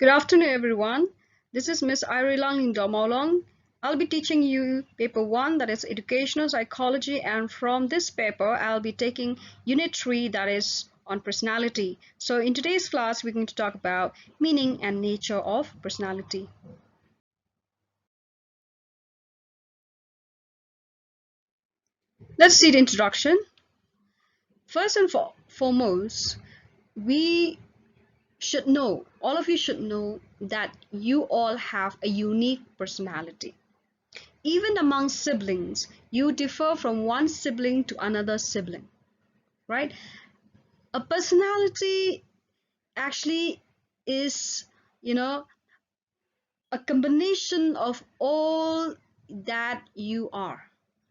Good afternoon, everyone. This is Miss I.LYNGDOH. I'll be teaching you paper 1, that is educational psychology, and from this paper I'll be taking unit 3, that is on personality. So in today's class we're going to talk about meaning and nature of personality. Let's see the introduction. First and foremost, we should know, all of you should know that you all have a unique personality. Even among siblings, you differ from one sibling to another sibling, right? A personality actually is, you know, a combination of all that you are,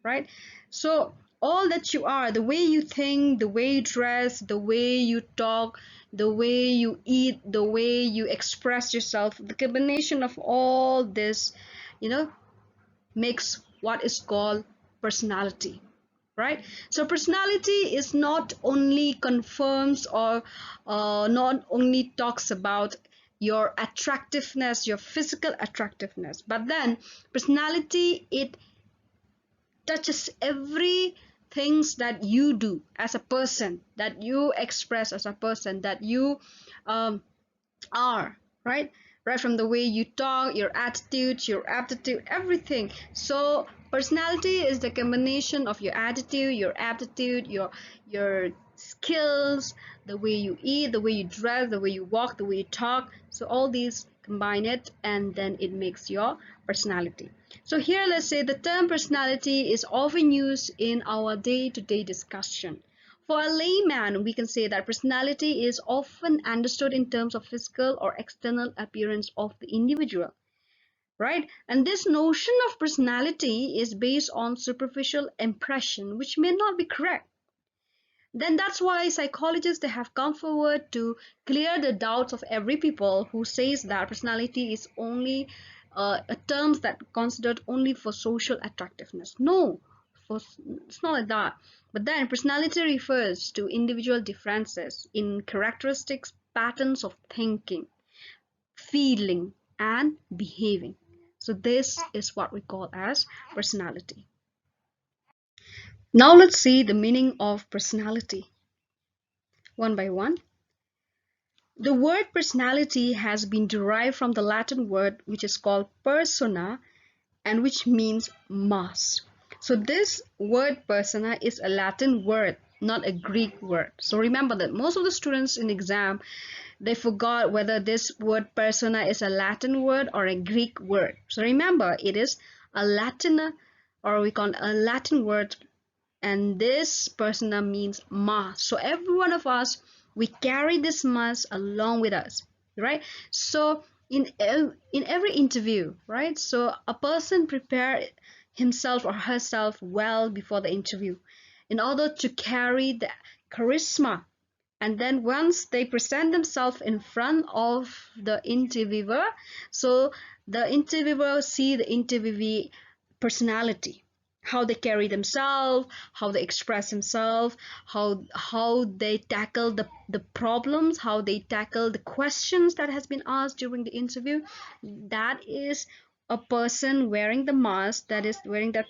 right? So all that you are, the way you think, the way you dress, the way you talk, the way you eat, the way you express yourself, the combination of all this, you know, makes what is called personality, right? So personality is not only confirms or not only talks about your attractiveness, your physical attractiveness, but then personality, it touches every things that you do as a person, that you express as a person, that you um, are, right? Right from the way you talk, your attitude, your aptitude, everything. So personality is the combination of your attitude, your aptitude, your skills, the way you eat, the way you dress, the way you walk, the way you talk. So all these combine it and then it makes your personality. So here let's say the term personality is often used in our day-to-day discussion. For a layman, we can say that personality is often understood in terms of physical or external appearance of the individual, right? And this notion of personality is based on superficial impression, which may not be correct. Then that's why psychologists, they have come forward to clear the doubts of every people who says that personality is only a term that considered only for social attractiveness. No, for, it's not like that. But then personality refers to individual differences in characteristics, patterns of thinking, feeling, and behaving. So this is what we call as personality. Now let's see the meaning of personality one by one. The word personality has been derived from the Latin word which is called persona and which means mass. So this word persona is a Latin word, not a Greek word. So remember that most of the students in exam, they forgot whether this word persona is a Latin word or a Greek word. So remember, it is a Latin, or we call it a Latin word, and this persona means mass. So every one of us, we carry this mass along with us, right? So in every interview, right, so a person prepare himself or herself well before the interview in order to carry the charisma, and then once they present themselves in front of the interviewer, so the interviewer see the interviewee personality, how they carry themselves, how they express themselves, how they tackle the problems, how they tackle the questions that has been asked during the interview. That is a person wearing the mask, that is wearing that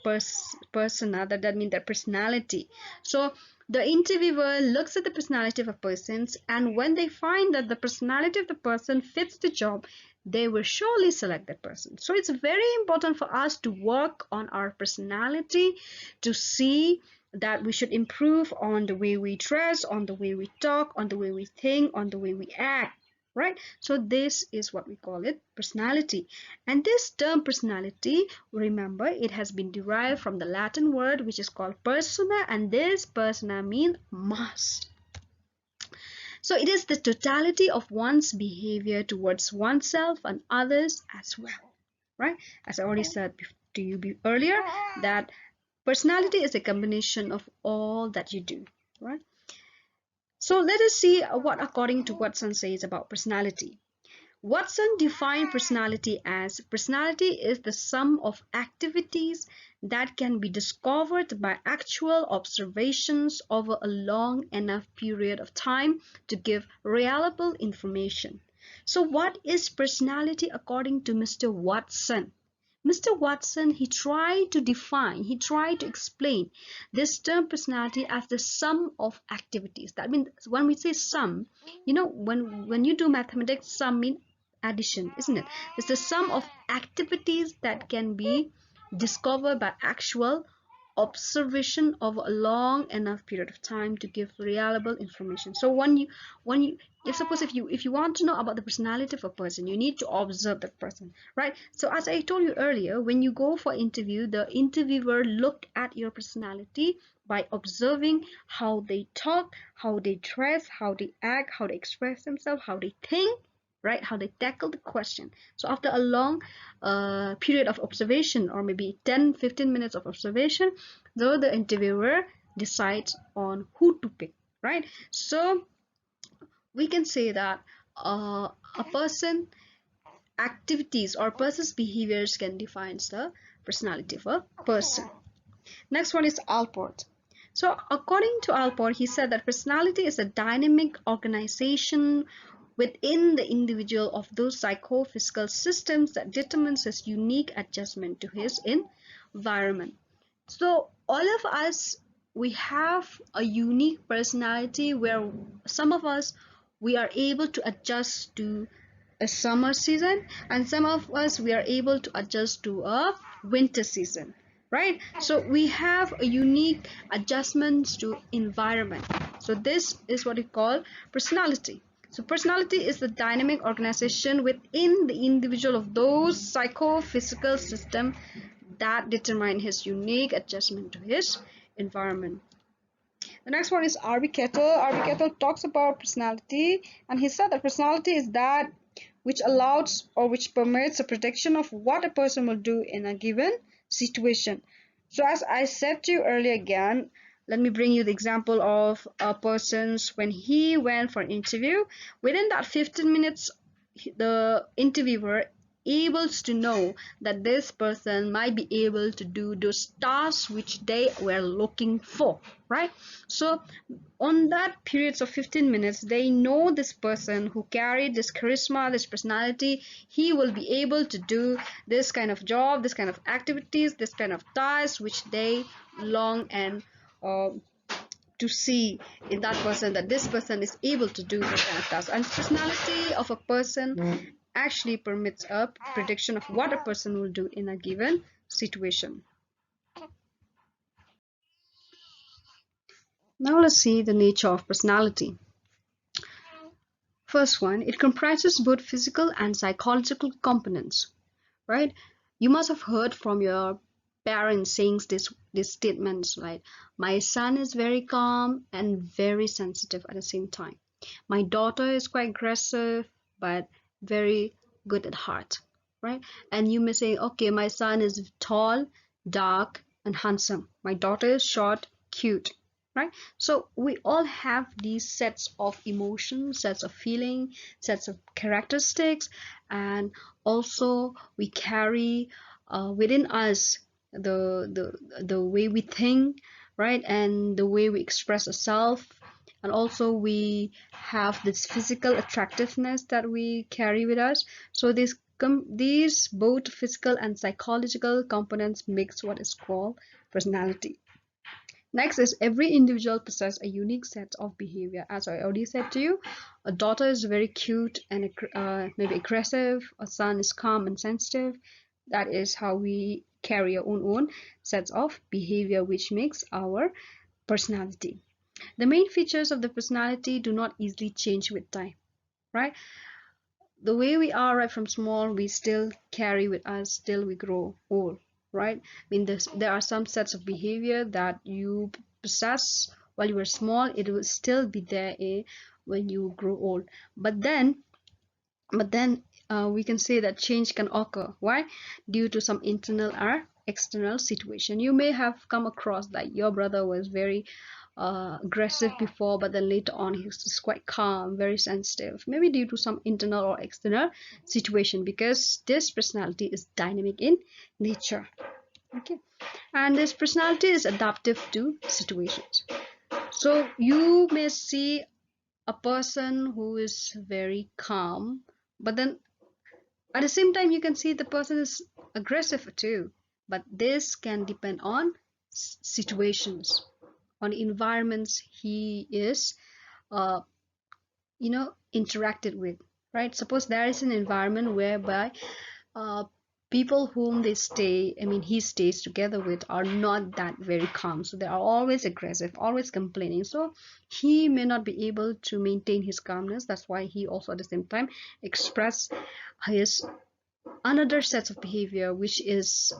persona, that means that personality. So the interviewer looks at the personality of a person, and when they find that the personality of the person fits the job, they will surely select that person. So it's very important for us to work on our personality, to see that we should improve on the way we dress, on the way we talk, on the way we think, on the way we act, right? So this is what we call it, personality. And this term personality, remember, it has been derived from the Latin word which is called persona, and this persona means mass. So it is the totality of one's behavior towards oneself and others as well, right? As I already said to you earlier, that personality is a combination of all that you do, right? So let us see what according to Watson says about personality. Watson defined personality is the sum of activities that can be discovered by actual observations over a long enough period of time to give reliable information. So what is personality according to Mr. Watson? Mr. Watson, he tried to explain this term personality as the sum of activities. That means when we say sum, when you do mathematics, sum means addition, isn't it? It's the sum of activities that can be discovered by actual observation of a long enough period of time to give reliable information. So when you if suppose if you want to know about the personality of a person, you need to observe that person, right? So as I told you earlier, when you go for interview, the interviewer look at your personality by observing how they talk, how they dress, how they act, how they express themselves, how they think, right? How they tackle the question. So after a long period of observation, or maybe 10-15 minutes of observation, though the interviewer decides on who to pick, right? So we can say that a person activities or person's behaviors can define the personality of a person. Next one is Alport. So according to Alport, he said that personality is a dynamic organization within the individual of those psychophysical systems that determines his unique adjustment to his environment. So all of us, we have a unique personality where some of us, we are able to adjust to a summer season, and some of us, we are able to adjust to a winter season, right? So we have a unique adjustments to environment. So this is what we call personality. So personality is the dynamic organization within the individual of those psychophysical system that determine his unique adjustment to his environment. The next one is R.B. Kettle. R.B. Kettle talks about personality, and he said that personality is that which allows or which permits a prediction of what a person will do in a given situation. So as I said to you earlier again, let me bring you the example of a person's when he went for an interview. Within that 15 minutes, the interviewer able to know that this person might be able to do those tasks which they were looking for, right? So on that periods of 15 minutes, they know this person who carried this charisma, this personality, he will be able to do this kind of job, this kind of activities, this kind of tasks which they long and to see in that person, that this person is able to do this kind of task. And personality of a person actually permits a prediction of what a person will do in a given situation. Now let's see the nature of personality. First one, it comprises both physical and psychological components, right? You must have heard from your parents saying these statements, right? My son is very calm and very sensitive at the same time. My daughter is quite aggressive but very good at heart, right? And you may say, okay, my son is tall, dark, and handsome. My daughter is short, cute, right? So we all have these sets of emotions, sets of feeling, sets of characteristics, and also we carry within us the way we think, right, and the way we express ourselves, and also we have this physical attractiveness that we carry with us. So these both physical and psychological components makes what is called personality. Next is every individual possesses a unique set of behavior. As I already said to you, a daughter is very cute and maybe aggressive. A son is calm and sensitive. That is how we carry our own sets of behavior, which makes our personality. The main features of the personality do not easily change with time, right? The way we are right from small, we still carry with us till we grow old, right? I mean, there are some sets of behavior that you possess while you were small, it will still be there when you grow old. But then we can say that change can occur. Why? Due to some internal or external situation. You may have come across that your brother was very aggressive before, but then later on he was just quite calm, very sensitive, maybe due to some internal or external situation, because this personality is dynamic in nature. Okay, and this personality is adaptive to situations. So you may see a person who is very calm But then at the same time, you can see the person is aggressive too. But this can depend on situations, on environments he is, uh, interacted with, right? Suppose there is an environment whereby uh, people whom he stays together with are not that very calm. So they are always aggressive, always complaining. So he may not be able to maintain his calmness. That's why he also at the same time express his another sets of behavior, which is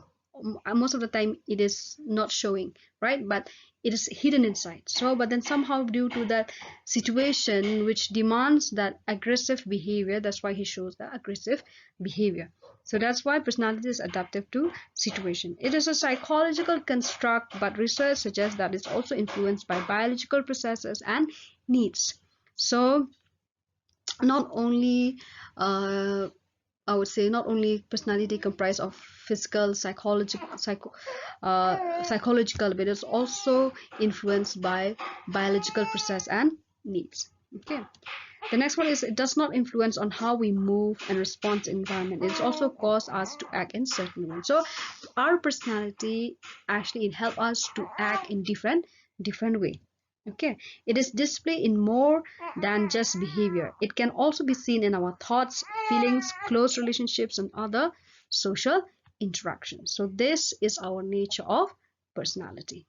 most of the time it is not showing, right? But it is hidden inside. So but then somehow due to that situation which demands that aggressive behavior, that's why he shows the aggressive behavior. So that's why personality is adaptive to situation. It is a psychological construct, but research suggests that it's also influenced by biological processes and needs. So not only I would say not only personality comprised of physical, psychological, but it's also influenced by biological process and needs. Okay. The next one is it does not influence on how we move and respond to environment. It's also cause us to act in certain ways. So our personality actually it helps us to act in different way. Okay, it is displayed in more than just behavior. It can also be seen in our thoughts, feelings, close relationships, and other social interactions. So this is our nature of personality.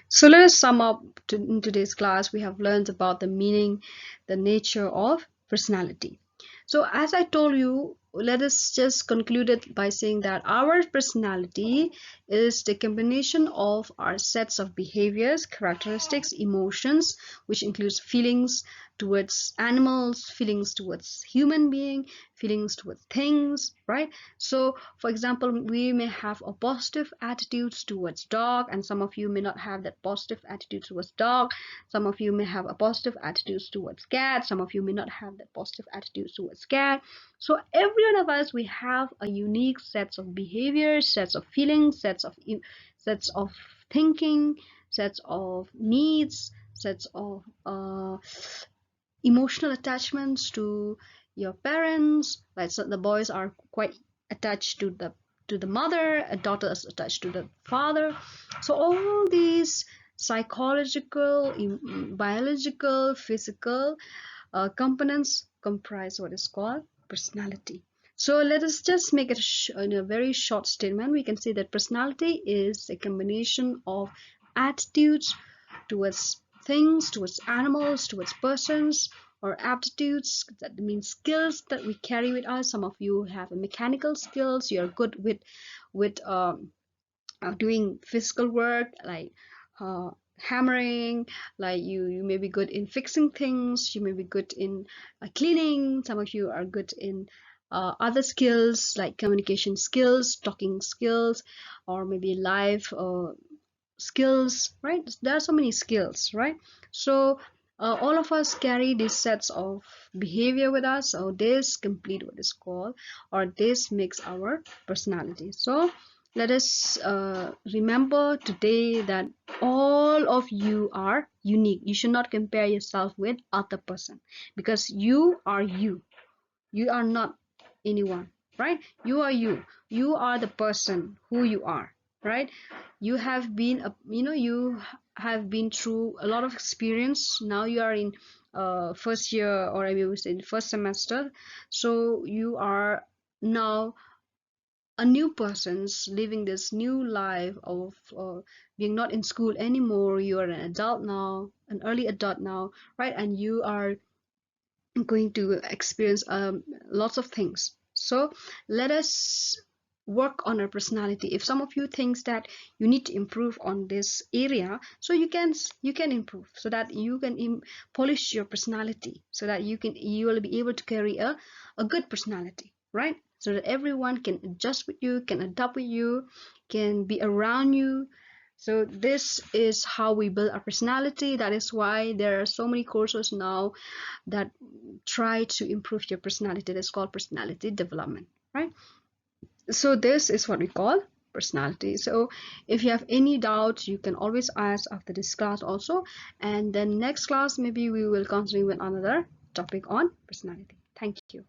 So let us sum up in today's class. We have learned about the meaning, the nature of personality. So as I told you, let us just conclude it by saying that our personality is the combination of our sets of behaviors, characteristics, emotions, which includes feelings towards animals, feelings towards human being, feelings towards things, right? So for example, we may have a positive attitudes towards dog, and some of you may not have that positive attitude towards dog. Some of you may have a positive attitudes towards cat. Some of you may not have that positive attitudes towards cat. So every one of us, we have a unique sets of behaviors, sets of feelings, sets of thinking, sets of needs, sets of emotional attachments to your parents. Right? So the boys are quite attached to the mother, a daughter is attached to the father. So all these psychological, biological, physical components comprise what is called personality. So let us just make it in a very short statement. We can say that personality is a combination of attitudes towards things, towards animals, towards persons, or aptitudes. That means skills that we carry with us. Some of you have mechanical skills. You are good with doing physical work like hammering, like you may be good in fixing things, you may be good in cleaning. Some of you are good in other skills like communication skills, talking skills, or maybe life skills, right? There are so many skills, right? So all of us carry these sets of behavior with us, so this complete what is called, or this makes our personality. So let us remember today that all of you are unique. You should not compare yourself with other person, because you are you. You are not anyone, right? You are you. You are the person who you are, right? You have been you have been through a lot of experience. Now you are in first year, or I will say in first semester. So you are now a new person's living this new life of being not in school anymore. You are an adult now, an early adult now, right? And you are going to experience lots of things. So let us work on our personality. If some of you thinks that you need to improve on this area, so you can improve, so that you can polish your personality, so that you will be able to carry a good personality, right? So that everyone can adjust with you, can adapt with you, can be around you. So this is how we build our personality. That is why there are so many courses now that try to improve your personality. That's called personality development, right? So this is what we call personality. So if you have any doubts, you can always ask after this class also, and then next class maybe we will continue with another topic on personality. Thank you.